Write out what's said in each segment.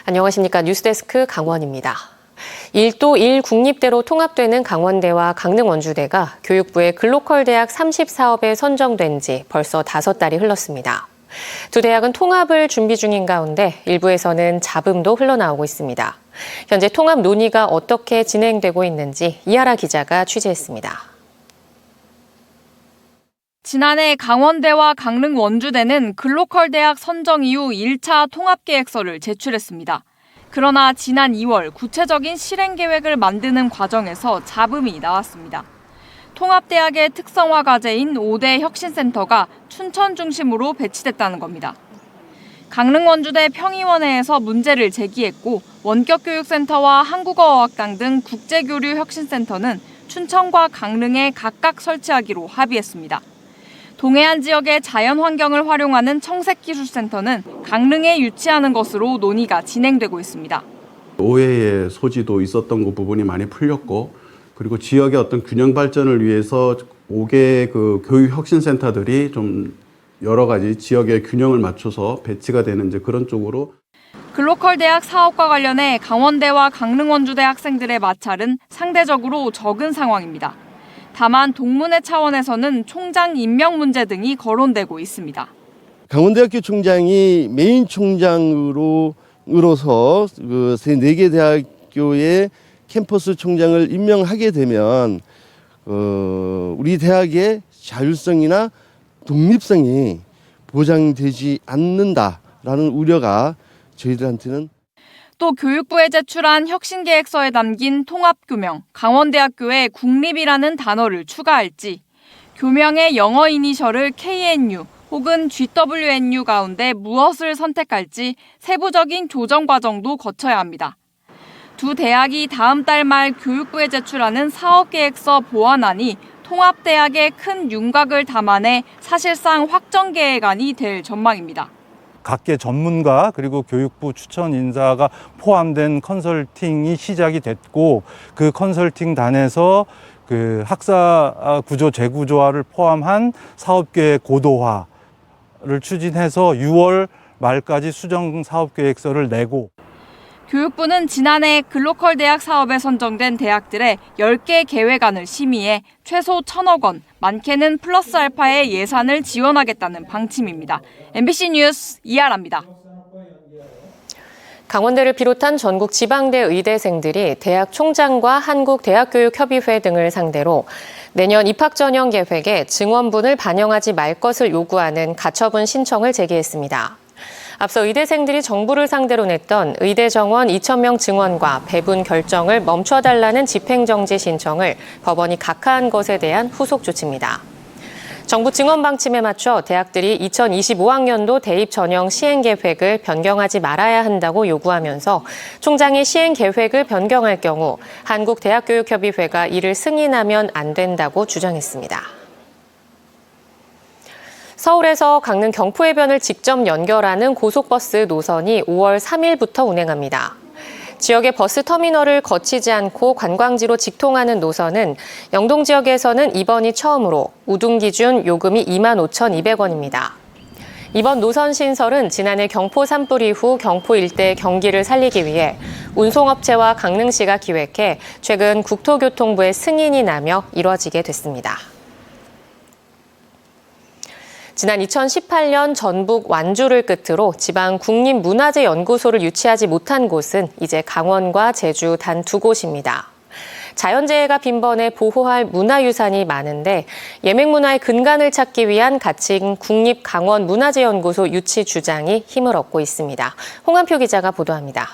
안녕하십니까. 뉴스데스크 강원입니다. 1도 1국립대로 통합되는 강원대와 강릉원주대가 교육부의 글로컬 대학 30사업에 선정된 지 벌써 5달이 흘렀습니다. 두 대학은 통합을 준비 중인 가운데 일부에서는 잡음도 흘러나오고 있습니다. 현재 통합 논의가 어떻게 진행되고 있는지 이하라 기자가 취재했습니다. 지난해 강원대와 강릉원주대는 글로컬 대학 선정 이후 1차 통합계획서를 제출했습니다. 그러나 지난 2월 구체적인 실행 계획을 만드는 과정에서 잡음이 나왔습니다. 통합대학의 특성화 과제인 5대 혁신센터가 춘천 중심으로 배치됐다는 겁니다. 강릉원주대 평의원회에서 문제를 제기했고 원격교육센터와 한국어어학당 등 국제교류 혁신센터는 춘천과 강릉에 각각 설치하기로 합의했습니다. 동해안 지역의 자연 환경을 활용하는 청색기술센터는 강릉에 유치하는 것으로 논의가 진행되고 있습니다. 오해의 소지도 있었던 그 부분이 많이 풀렸고, 그리고 지역의 어떤 균형 발전을 위해서 5개 그 교육 혁신센터들이 좀 여러 가지 지역의 균형을 맞춰서 배치가 되는 이제 그런 쪽으로. 글로컬 대학 사업과 관련해 강원대와 강릉원주대 학생들의 마찰은 상대적으로 적은 상황입니다. 다만 동문회 차원에서는 총장 임명 문제 등이 거론되고 있습니다. 강원대학교 총장이 메인 총장으로서 그 4개 대학교의 캠퍼스 총장을 임명하게 되면 우리 대학의 자율성이나 독립성이 보장되지 않는다라는 우려가 저희들한테는. 또 교육부에 제출한 혁신계획서에 담긴 통합교명, 강원대학교에 국립이라는 단어를 추가할지, 교명의 영어 이니셜을 KNU 혹은 GWNU 가운데 무엇을 선택할지 세부적인 조정 과정도 거쳐야 합니다. 두 대학이 다음 달 말 교육부에 제출하는 사업계획서 보완안이 통합대학의 큰 윤곽을 담아내 사실상 확정계획안이 될 전망입니다. 각계 전문가 그리고 교육부 추천 인사가 포함된 컨설팅이 시작이 됐고, 그 컨설팅단에서 그 학사 구조 재구조화를 포함한 사업계획 고도화를 추진해서 6월 말까지 수정 사업계획서를 내고. 교육부는 지난해 글로컬 대학 사업에 선정된 대학들의 10개 계획안을 심의해 최소 1,000억 원, 많게는 플러스 알파의 예산을 지원하겠다는 방침입니다. MBC 뉴스 이하라입니다. 강원대를 비롯한 전국 지방대 의대생들이 대학 총장과 한국대학교육협의회 등을 상대로 내년 입학 전형 계획에 증원분을 반영하지 말 것을 요구하는 가처분 신청을 제기했습니다. 앞서 의대생들이 정부를 상대로 냈던 의대 정원 2,000명 증원과 배분 결정을 멈춰달라는 집행정지 신청을 법원이 각하한 것에 대한 후속 조치입니다. 정부 증원 방침에 맞춰 대학들이 2025학년도 대입 전형 시행 계획을 변경하지 말아야 한다고 요구하면서 총장이 시행 계획을 변경할 경우 한국대학교육협의회가 이를 승인하면 안 된다고 주장했습니다. 서울에서 강릉 경포해변을 직접 연결하는 고속버스 노선이 5월 3일부터 운행합니다. 지역의 버스 터미널을 거치지 않고 관광지로 직통하는 노선은 영동 지역에서는 이번이 처음으로 우등 기준 요금이 25,200원입니다. 이번 노선 신설은 지난해 경포 산불 이후 경포 일대 경기를 살리기 위해 운송업체와 강릉시가 기획해 최근 국토교통부의 승인이 나며 이뤄지게 됐습니다. 지난 2018년 전북 완주를 끝으로 지방 국립문화재연구소를 유치하지 못한 곳은 이제 강원과 제주 단 2곳입니다. 자연재해가 빈번해 보호할 문화유산이 많은데 예맹문화의 근간을 찾기 위한 가칭 국립강원문화재연구소 유치 주장이 힘을 얻고 있습니다. 홍한표 기자가 보도합니다.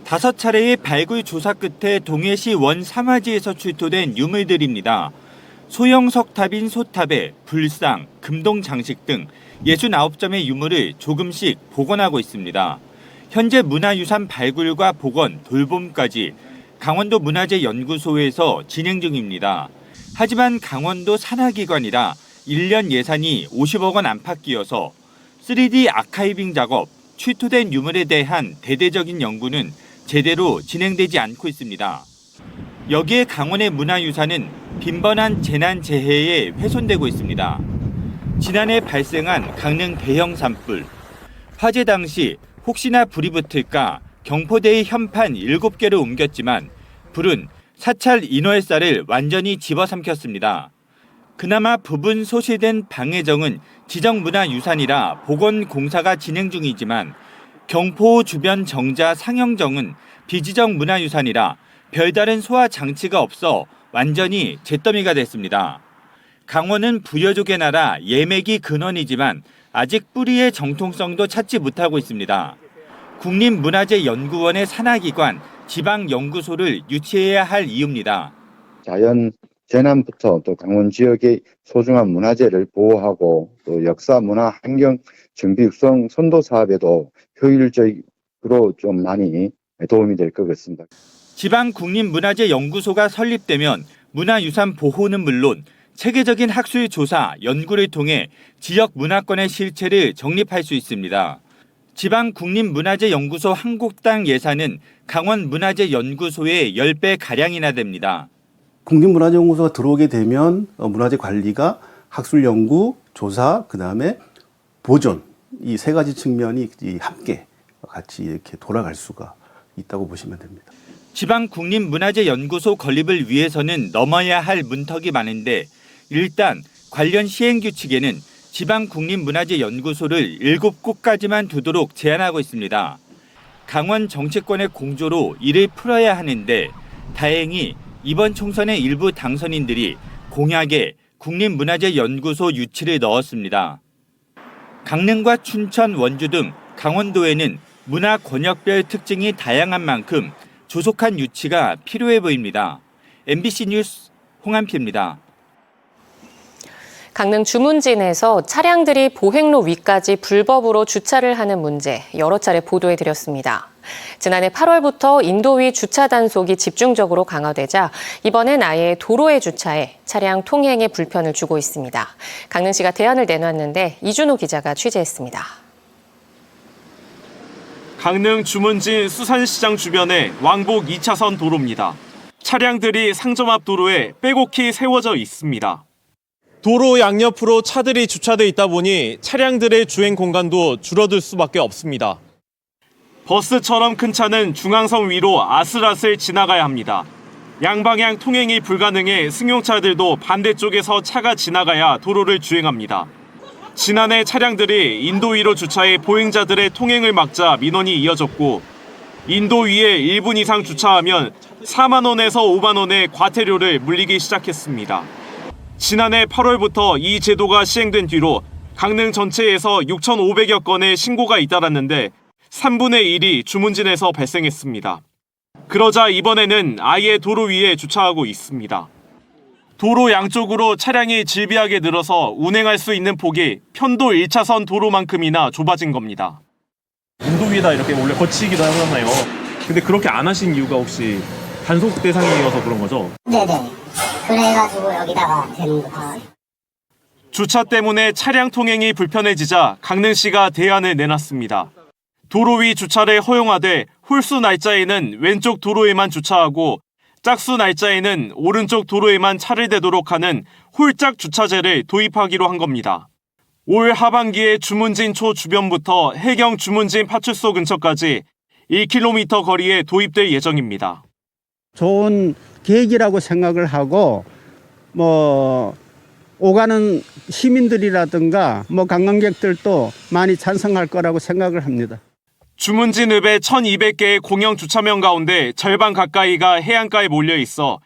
5차례의 발굴 조사 끝에 동해시 원삼화지에서 출토된 유물들입니다. 소형 석탑인 소탑에 불상, 금동 장식 등 69점의 유물을 조금씩 복원하고 있습니다. 현재 문화유산 발굴과 복원, 돌봄까지 강원도 문화재연구소에서 진행 중입니다. 하지만 강원도 산하기관이라 1년 예산이 50억 원 안팎이어서 3D 아카이빙 작업, 출토된 유물에 대한 대대적인 연구는 제대로 진행되지 않고 있습니다. 여기에 강원의 문화유산은 빈번한 재난 재해에 훼손되고 있습니다. 지난해 발생한 강릉 대형 산불, 화재 당시 혹시나 불이 붙을까 경포대의 현판 7개를 옮겼지만 불은 사찰 인허의쌀을 완전히 집어삼켰습니다. 그나마 부분 소실된 방해정은 지정문화유산이라 복원공사가 진행 중이지만 경포 주변 정자 상영정은 비지정문화유산이라 별다른 소화 장치가 없어 완전히 잿더미가 됐습니다. 강원은 부여족의 나라 예맥이 근원이지만 아직 뿌리의 정통성도 찾지 못하고 있습니다. 국립문화재연구원의 산하기관 지방연구소를 유치해야 할 이유입니다. 자연 재난부터 또 강원 지역의 소중한 문화재를 보호하고 또 역사, 문화, 환경, 정비 육성 선도 사업에도 효율적으로 좀 많이 도움이 될 것 같습니다. 지방국립문화재연구소가 설립되면 문화유산 보호는 물론 체계적인 학술 조사, 연구를 통해 지역 문화권의 실체를 정립할 수 있습니다. 지방국립문화재연구소 한국당 예산은 강원문화재연구소의 10배가량이나 됩니다. 국립문화재연구소가 들어오게 되면 문화재 관리가 학술 연구, 조사, 그다음에 보존 이 세 가지 측면이 함께 같이 이렇게 돌아갈 수가 있다고 보시면 됩니다. 지방국립문화재연구소 건립을 위해서는 넘어야 할 문턱이 많은데 일단 관련 시행규칙에는 지방국립문화재연구소를 7곳까지만 두도록 제한하고 있습니다. 강원 정치권의 공조로 이를 풀어야 하는데 다행히 이번 총선의 일부 당선인들이 공약에 국립문화재연구소 유치를 넣었습니다. 강릉과 춘천, 원주 등 강원도에는 문화 권역별 특징이 다양한 만큼 조속한 유치가 필요해 보입니다. MBC 뉴스 홍한표입니다. 강릉 주문진에서 차량들이 보행로 위까지 불법으로 주차를 하는 문제 여러 차례 보도해드렸습니다. 지난해 8월부터 인도위 주차 단속이 집중적으로 강화되자 이번엔 아예 도로에 주차해 차량 통행에 불편을 주고 있습니다. 강릉시가 대안을 내놨는데 이준호 기자가 취재했습니다. 강릉 주문진 수산시장 주변의 왕복 2차선 도로입니다. 차량들이 상점 앞 도로에 빼곡히 세워져 있습니다. 도로 양옆으로 차들이 주차돼 있다 보니 차량들의 주행 공간도 줄어들 수밖에 없습니다. 버스처럼 큰 차는 중앙선 위로 아슬아슬 지나가야 합니다. 양방향 통행이 불가능해 승용차들도 반대쪽에서 차가 지나가야 도로를 주행합니다. 지난해 차량들이 인도위로 주차해 보행자들의 통행을 막자 민원이 이어졌고 인도위에 1분 이상 주차하면 4만 원에서 5만 원의 과태료를 물리기 시작했습니다. 지난해 8월부터 이 제도가 시행된 뒤로 강릉 전체에서 6,500여 건의 신고가 잇따랐는데 3분의 1이 주문진에서 발생했습니다. 그러자 이번에는 아예 도로 위에 주차하고 있습니다. 도로 양쪽으로 차량이 질비하게 늘어서 운행할 수 있는 폭이 편도 1차선 도로만큼이나 좁아진 겁니다. 인도위에다 이렇게 원래 거치기도 하잖아요. 근데 그렇게 안 하신 이유가 혹시 단속 대상이어서 그런 거죠? 네네. 그래가지고 여기다가 대는 거. 주차 때문에 차량 통행이 불편해지자 강릉시가 대안을 내놨습니다. 도로 위 주차를 허용하되 홀수 날짜에는 왼쪽 도로에만 주차하고 짝수 날짜에는 오른쪽 도로에만 차를 대도록 하는 홀짝 주차제를 도입하기로 한 겁니다. 올 하반기에 주문진초 주변부터 해경 주문진 파출소 근처까지 1km 거리에 도입될 예정입니다. 좋은 계획이라고 생각을 하고 오가는 시민들이라든가 관광객들도 많이 찬성할 거라고 생각을 합니다. 주문진읍에 1,200개의 공영 주차면 가운데 절반 가까이가 해안가에 몰려 있어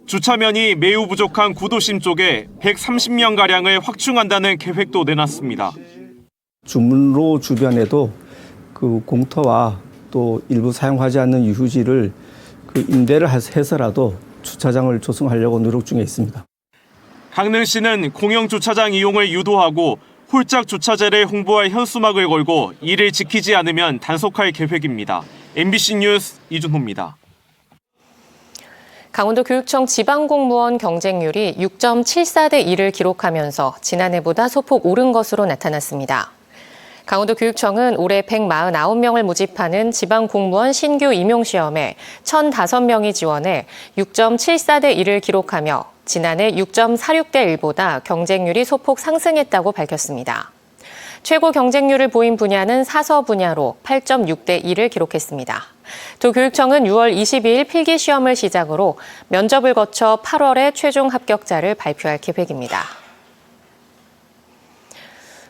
주차면이 매우 부족한 구도심 쪽에 130명가량을 확충한다는 계획도 내놨습니다. 주문로 주변에도 그 공터와 또 일부 사용하지 않는 유휴지를 임대를 해서라도 주차장을 조성하려고 노력 중에 있습니다. 강릉시는 공영 주차장 이용을 유도하고 홀짝 주차제를 홍보할 현수막을 걸고 이를 지키지 않으면 단속할 계획입니다. MBC 뉴스 이준호입니다. 강원도 교육청 지방공무원 경쟁률이 6.74대 1을 기록하면서 지난해보다 소폭 오른 것으로 나타났습니다. 강원도 교육청은 올해 149명을 모집하는 지방공무원 신규 임용시험에 1,005명이 지원해 6.74대 1을 기록하며 지난해 6.46대 1보다 경쟁률이 소폭 상승했다고 밝혔습니다. 최고 경쟁률을 보인 분야는 사서 분야로 8.6대 1을 기록했습니다. 도교육청은 6월 22일 필기시험을 시작으로 면접을 거쳐 8월에 최종 합격자를 발표할 계획입니다.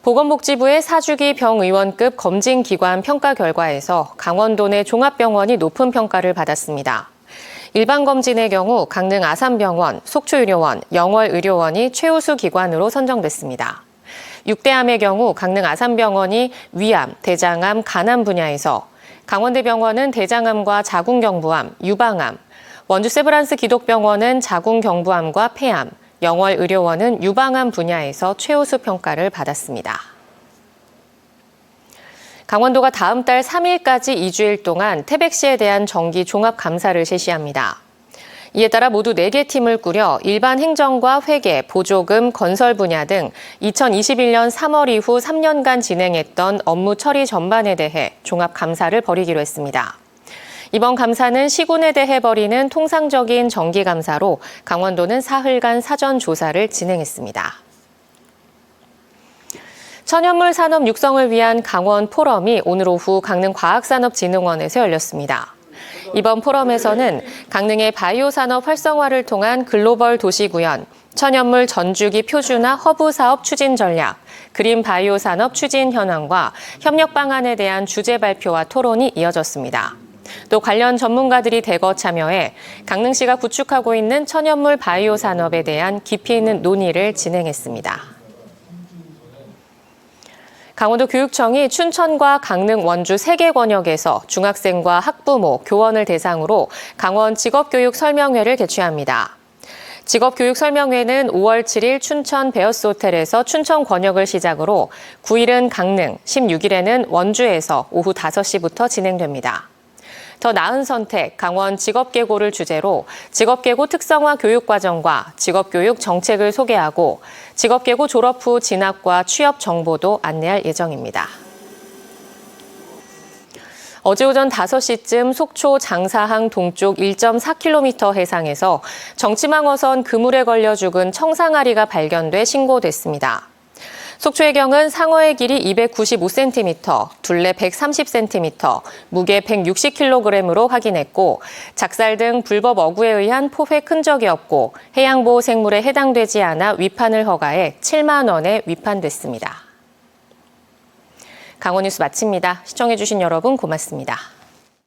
보건복지부의 4주기 병의원급 검진기관 평가 결과에서 강원도 내 종합병원이 높은 평가를 받았습니다. 일반 검진의 경우 강릉 아산병원, 속초의료원, 영월의료원이 최우수 기관으로 선정됐습니다. 6대암의 경우 강릉 아산병원이 위암, 대장암, 간암 분야에서, 강원대병원은 대장암과 자궁경부암, 유방암, 원주 세브란스 기독병원은 자궁경부암과 폐암, 영월의료원은 유방암 분야에서 최우수 평가를 받았습니다. 강원도가 다음 달 3일까지 2주일 동안 태백시에 대한 정기 종합감사를 실시합니다. 이에 따라 모두 4개 팀을 꾸려 일반 행정과 회계, 보조금, 건설 분야 등 2021년 3월 이후 3년간 진행했던 업무 처리 전반에 대해 종합감사를 벌이기로 했습니다. 이번 감사는 시군에 대해 벌이는 통상적인 정기감사로 강원도는 사흘간 사전조사를 진행했습니다. 천연물 산업 육성을 위한 강원 포럼이 오늘 오후 강릉과학산업진흥원에서 열렸습니다. 이번 포럼에서는 강릉의 바이오 산업 활성화를 통한 글로벌 도시 구현, 천연물 전주기 표준화 허브 사업 추진 전략, 그린 바이오 산업 추진 현황과 협력 방안에 대한 주제 발표와 토론이 이어졌습니다. 또 관련 전문가들이 대거 참여해 강릉시가 구축하고 있는 천연물 바이오 산업에 대한 깊이 있는 논의를 진행했습니다. 강원도 교육청이 춘천과 강릉, 원주 3개 권역에서 중학생과 학부모, 교원을 대상으로 강원 직업교육 설명회를 개최합니다. 직업교육 설명회는 5월 7일 춘천 베어스 호텔에서 춘천 권역을 시작으로 9일은 강릉, 16일에는 원주에서 오후 5시부터 진행됩니다. 더 나은 선택, 강원 직업계고를 주제로 직업계고 특성화 교육과정과 직업교육 정책을 소개하고 직업계고 졸업 후 진학과 취업 정보도 안내할 예정입니다. 어제 오전 5시쯤 속초 장사항 동쪽 1.4km 해상에서 정치망어선 그물에 걸려 죽은 청상아리가 발견돼 신고됐습니다. 속초해경은 상어의 길이 295cm, 둘레 130cm, 무게 160kg으로 확인했고 작살 등 불법 어구에 의한 포획 흔적이 없고 해양보호생물에 해당되지 않아 위판을 허가해 7만 원에 위판됐습니다. 강원뉴스 마칩니다. 시청해주신 여러분 고맙습니다.